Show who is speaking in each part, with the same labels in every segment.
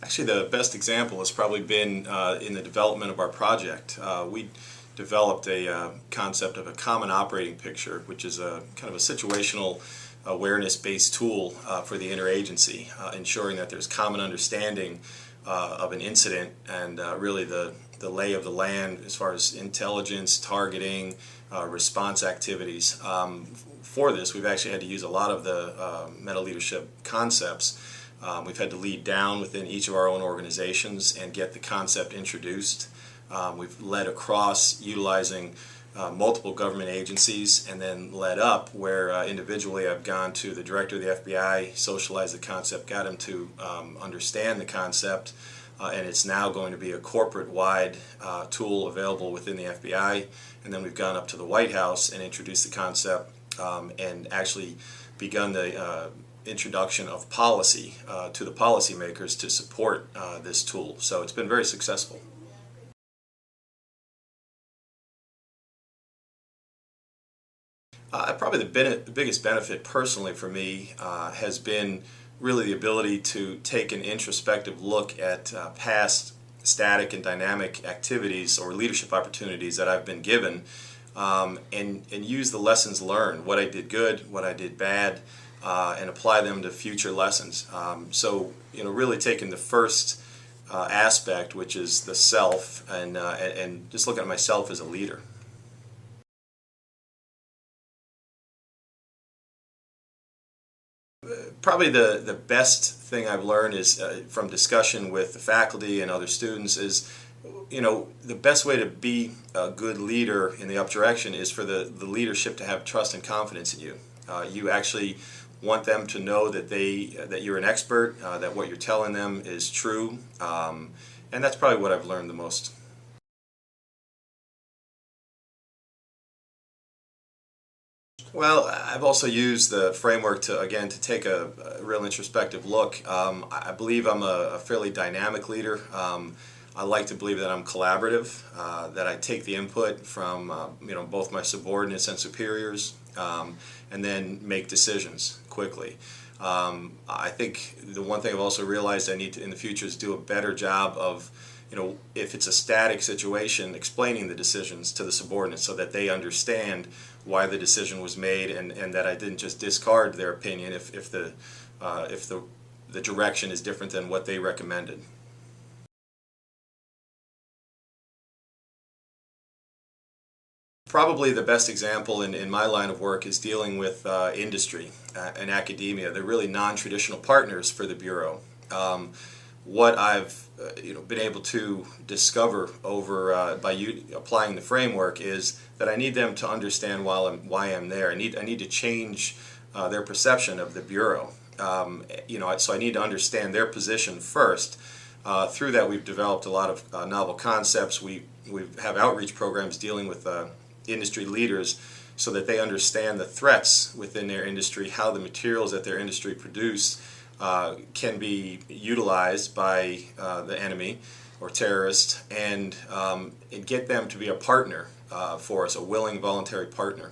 Speaker 1: Actually, the best example has probably been in the development of our project. We developed a concept of a common operating picture, which is a kind of a situational awareness-based tool for the interagency, ensuring that there's common understanding of an incident and really the lay of the land as far as intelligence, targeting, response activities. For this, we've actually had to use a lot of the meta leadership concepts. We've had to lead down within each of our own organizations and get the concept introduced. We've led across utilizing multiple government agencies, and then led up where individually I've gone to the director of the FBI, socialized the concept, got him to understand the concept, and it's now going to be a corporate-wide tool available within the FBI. And then we've gone up to the White House and introduced the concept and actually begun the introduction of policy to the policymakers to support this tool. So it's been very successful. Probably the biggest benefit personally for me has been really the ability to take an introspective look at past static and dynamic activities or leadership opportunities that I've been given, and use the lessons learned, what I did good, what I did bad, and apply them to future lessons. So, really taking the first aspect, which is the self, and just looking at myself as a leader. Probably the best thing I've learned is from discussion with the faculty and other students is, the best way to be a good leader in the up direction is for the leadership to have trust and confidence in you. You actually want them to know that you're an expert, that what you're telling them is true, and that's probably what I've learned the most. Well, I've also used the framework to take a real introspective look. I believe I'm a fairly dynamic leader. I like to believe that I'm collaborative, that I take the input from both my subordinates and superiors, and then make decisions quickly. I think the one thing I've also realized I need to in the future is do a better job of, if it's a static situation, explaining the decisions to the subordinates so that they understand why the decision was made, and that I didn't just discard their opinion if the direction is different than what they recommended. Probably the best example in my line of work is dealing with industry and academia. They're really non-traditional partners for the Bureau. What I've been able to discover over by applying the framework is that I need them to understand why I'm there. I need to change their perception of the Bureau. So I need to understand their position first. Through that, we've developed a lot of novel concepts. We have outreach programs dealing with industry leaders so that they understand the threats within their industry, how the materials that their industry produce can be utilized by the enemy or terrorists, and get them to be a partner for us, a willing, voluntary partner.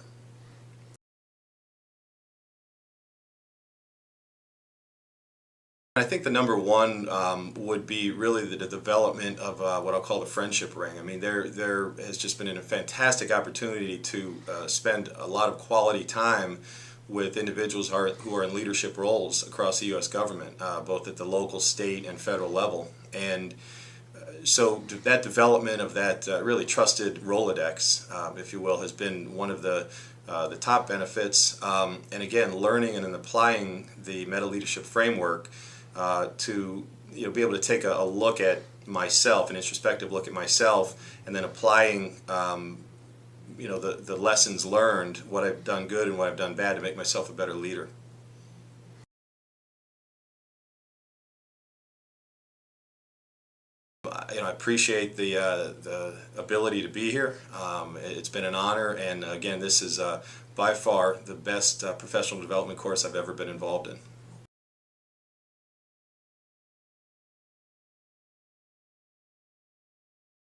Speaker 1: I think the number one would be really the development of what I'll call the friendship ring. I mean, there has just been a fantastic opportunity to spend a lot of quality time with individuals who are in leadership roles across the U.S. government, both at the local, state, and federal level. And so that development of that really trusted Rolodex, if you will, has been one of the top benefits. And again, learning and then applying the meta leadership framework to be able to take a look at myself, an introspective look at myself, and then applying the lessons learned, what I've done good and what I've done bad, to make myself a better leader. I appreciate the ability to be here. It's been an honor, and again, this is by far the best professional development course I've ever been involved in.